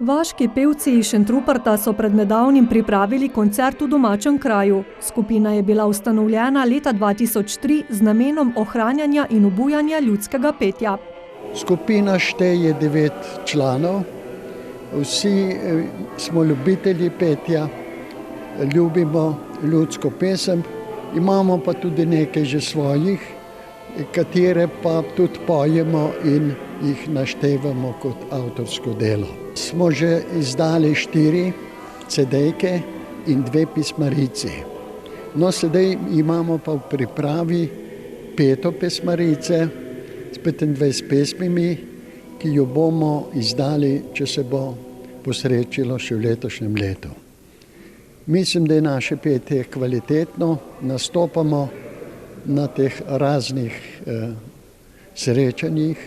Vaški pevci iz Šentruperta so pred nedavnim pripravili koncert v domačem kraju. Skupina je bila ustanovljena leta 2003 z namenom ohranjanja in obujanja ljudskega petja. Skupina šteje 9 članov, vsi smo ljubitelji petja, ljubimo ljudsko pesem, imamo pa tudi nekaj že svojih, katere pa tudi pojemo in jih naštevamo kot avtorsko delo. Smo že izdali 4 CD-jke in 2 pismarici. No, sedaj imamo pa v pripravi 5. pismarice s 25 pesmimi, ki jo bomo izdali, če se bo posrečilo še v letošnjem letu. Mislim, da je naše petje kvalitetno, nastopamo na teh raznih srečanjih.